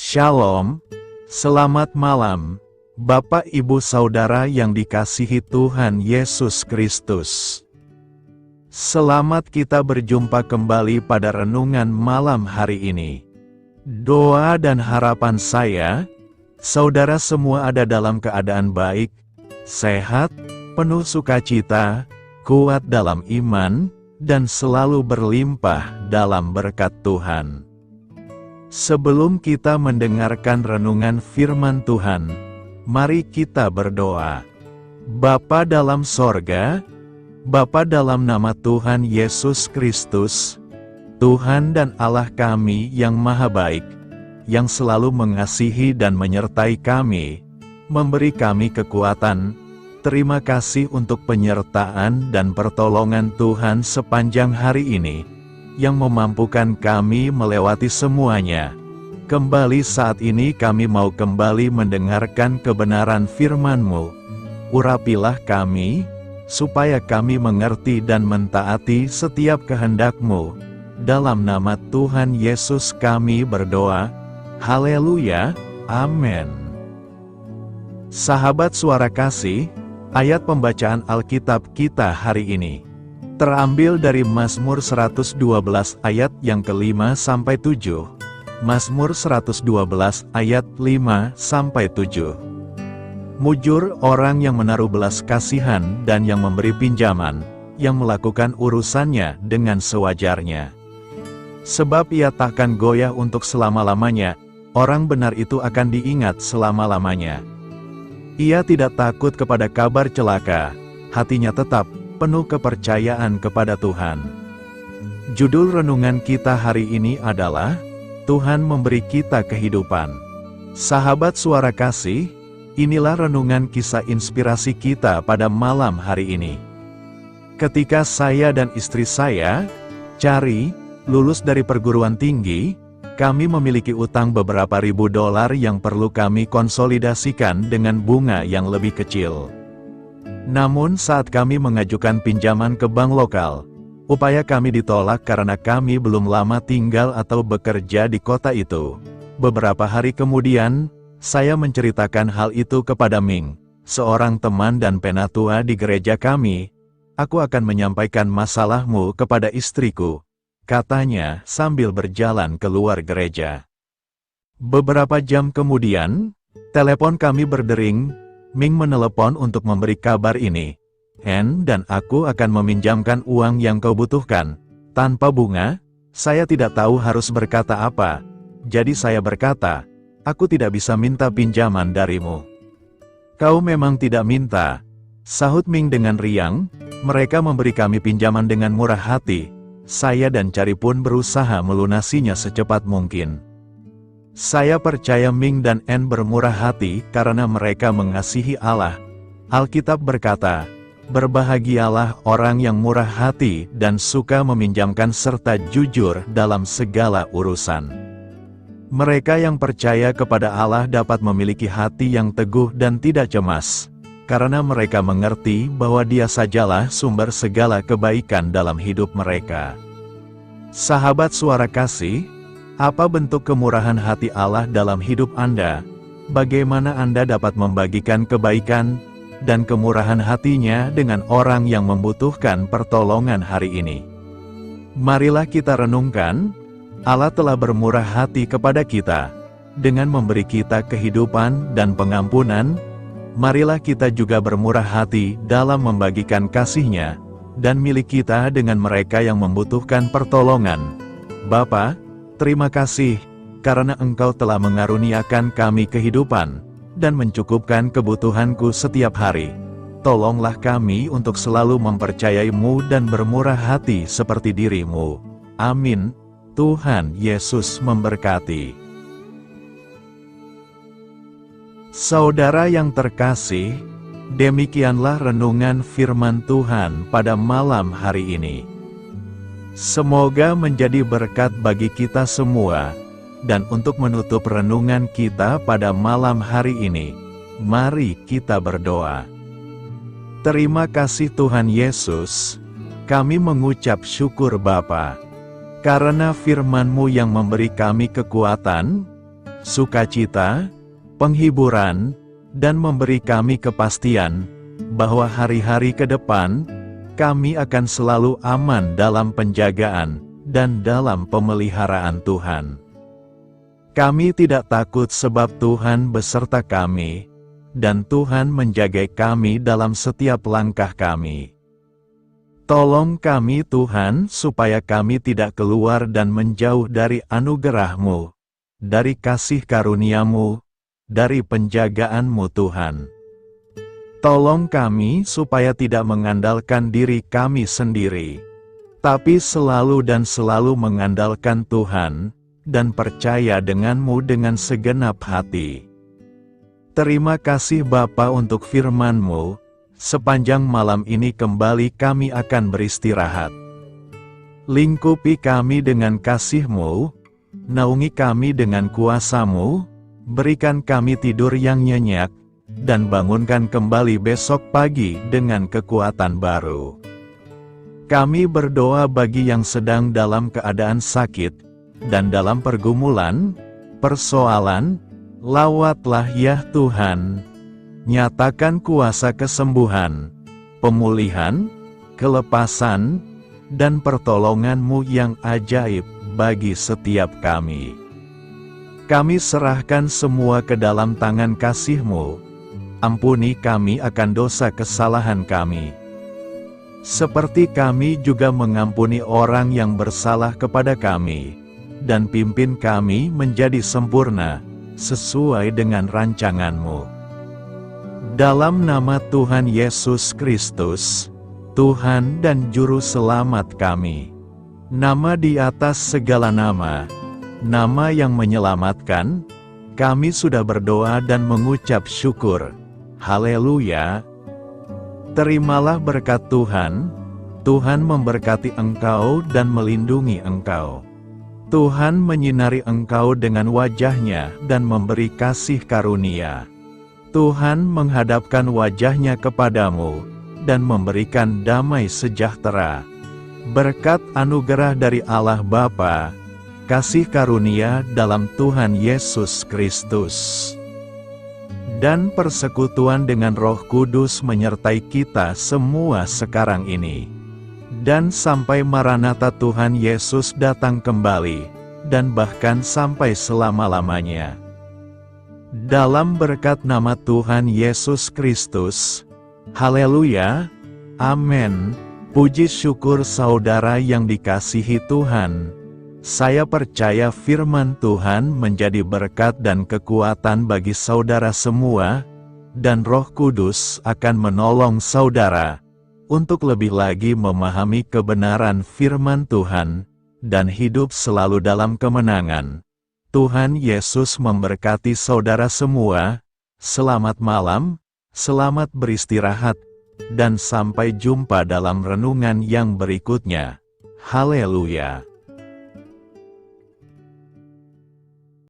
Shalom, selamat malam, Bapak Ibu Saudara yang dikasihi Tuhan Yesus Kristus. Selamat kita berjumpa kembali pada renungan malam hari ini. Doa dan harapan saya, saudara semua ada dalam keadaan baik, sehat, penuh sukacita, kuat dalam iman, dan selalu berlimpah dalam berkat Tuhan. Sebelum kita mendengarkan renungan firman Tuhan, mari kita berdoa. Bapa dalam sorga, Bapa dalam nama Tuhan Yesus Kristus, Tuhan dan Allah kami yang maha baik, yang selalu mengasihi dan menyertai kami, memberi kami kekuatan. Terima kasih untuk penyertaan dan pertolongan Tuhan sepanjang hari ini, yang memampukan kami melewati semuanya. Kembali saat ini kami mau kembali mendengarkan kebenaran firman-Mu. Urapilah kami, supaya kami mengerti dan mentaati setiap kehendak-Mu. Dalam nama Tuhan Yesus kami berdoa. Haleluya, amin. Sahabat suara kasih, ayat pembacaan Alkitab kita hari ini terambil dari Mazmur 112 ayat yang ke-5 sampai 7. Mazmur 112 ayat 5 sampai 7. Mujur orang yang menaruh belas kasihan dan yang memberi pinjaman, yang melakukan urusannya dengan sewajarnya. Sebab ia takkan goyah untuk selama-lamanya, orang benar itu akan diingat selama-lamanya. Ia tidak takut kepada kabar celaka, hatinya tetap penuh kepercayaan kepada Tuhan. Judul renungan kita hari ini adalah Tuhan memberi kita kehidupan. Sahabat suara kasih, inilah renungan kisah inspirasi kita pada malam hari ini. Ketika saya dan istri saya, Cari, lulus dari perguruan tinggi, kami memiliki utang beberapa ribu dolar yang perlu kami konsolidasikan dengan bunga yang lebih kecil. Namun saat kami mengajukan pinjaman ke bank lokal, upaya kami ditolak karena kami belum lama tinggal atau bekerja di kota itu. Beberapa hari kemudian, saya menceritakan hal itu kepada Ming, seorang teman dan penatua di gereja kami. Aku akan menyampaikan masalahmu kepada istriku, katanya sambil berjalan keluar gereja. Beberapa jam kemudian, telepon kami berdering. Ming menelepon untuk memberi kabar ini. Hen dan aku akan meminjamkan uang yang kau butuhkan. Tanpa bunga, saya tidak tahu harus berkata apa. Jadi saya berkata, aku tidak bisa minta pinjaman darimu. Kau memang tidak minta, sahut Ming dengan riang. Mereka memberi kami pinjaman dengan murah hati. Saya dan Cari pun berusaha melunasinya secepat mungkin. Saya percaya Ming dan En bermurah hati karena mereka mengasihi Allah. Alkitab berkata, berbahagialah orang yang murah hati dan suka meminjamkan serta jujur dalam segala urusan. Mereka yang percaya kepada Allah dapat memiliki hati yang teguh dan tidak cemas, karena mereka mengerti bahwa Dia sajalah sumber segala kebaikan dalam hidup mereka. Sahabat suara kasih, apa bentuk kemurahan hati Allah dalam hidup Anda? Bagaimana Anda dapat membagikan kebaikan dan kemurahan hatinya dengan orang yang membutuhkan pertolongan hari ini? Marilah kita renungkan, Allah telah bermurah hati kepada kita, dengan memberi kita kehidupan dan pengampunan. Marilah kita juga bermurah hati dalam membagikan kasih-Nya, dan milik kita dengan mereka yang membutuhkan pertolongan. Bapa, terima kasih, karena Engkau telah mengaruniakan kami kehidupan, dan mencukupkan kebutuhanku setiap hari. Tolonglah kami untuk selalu mempercayai-Mu dan bermurah hati seperti diri-Mu. Amin. Tuhan Yesus memberkati. Saudara yang terkasih, demikianlah renungan firman Tuhan pada malam hari ini. Semoga menjadi berkat bagi kita semua. Dan untuk menutup renungan kita pada malam hari ini, mari kita berdoa. Terima kasih Tuhan Yesus, kami mengucap syukur Bapa, karena firman-Mu yang memberi kami kekuatan, sukacita, penghiburan, dan memberi kami kepastian bahwa hari-hari ke depan kami akan selalu aman dalam penjagaan dan dalam pemeliharaan Tuhan. Kami tidak takut sebab Tuhan beserta kami, dan Tuhan menjaga kami dalam setiap langkah kami. Tolong kami Tuhan supaya kami tidak keluar dan menjauh dari anugerah-Mu, dari kasih karunia-Mu, dari penjagaan-Mu Tuhan. Tolong kami supaya tidak mengandalkan diri kami sendiri, tapi selalu dan selalu mengandalkan Tuhan, dan percaya dengan-Mu dengan segenap hati. Terima kasih Bapa untuk firman-Mu, sepanjang malam ini kembali kami akan beristirahat. Lingkupi kami dengan kasih-Mu, naungi kami dengan kuasa-Mu, berikan kami tidur yang nyenyak, dan bangunkan kembali besok pagi dengan kekuatan baru. Kami berdoa bagi yang sedang dalam keadaan sakit, dan dalam pergumulan, persoalan, lawatlah ya Tuhan. Nyatakan kuasa kesembuhan, pemulihan, kelepasan, dan pertolongan-Mu yang ajaib bagi setiap kami. Kami serahkan semua ke dalam tangan kasih-Mu. Ampuni kami akan dosa kesalahan kami, seperti kami juga mengampuni orang yang bersalah kepada kami, dan pimpin kami menjadi sempurna, sesuai dengan rancangan-Mu. Dalam nama Tuhan Yesus Kristus, Tuhan dan Juru Selamat kami, nama di atas segala nama, nama yang menyelamatkan, kami sudah berdoa dan mengucap syukur. Haleluya. Terimalah berkat Tuhan. Tuhan memberkati engkau dan melindungi engkau. Tuhan menyinari engkau dengan wajah-Nya dan memberi kasih karunia. Tuhan menghadapkan wajah-Nya kepadamu dan memberikan damai sejahtera. Berkat anugerah dari Allah Bapa, kasih karunia dalam Tuhan Yesus Kristus, dan persekutuan dengan Roh Kudus menyertai kita semua sekarang ini, dan sampai Maranatha Tuhan Yesus datang kembali, dan bahkan sampai selama-lamanya. Dalam berkat nama Tuhan Yesus Kristus, haleluya, amin. Puji syukur saudara yang dikasihi Tuhan. Saya percaya firman Tuhan menjadi berkat dan kekuatan bagi saudara semua, dan Roh Kudus akan menolong saudara untuk lebih lagi memahami kebenaran firman Tuhan, dan hidup selalu dalam kemenangan. Tuhan Yesus memberkati saudara semua. Selamat malam, selamat beristirahat, dan sampai jumpa dalam renungan yang berikutnya. Haleluya.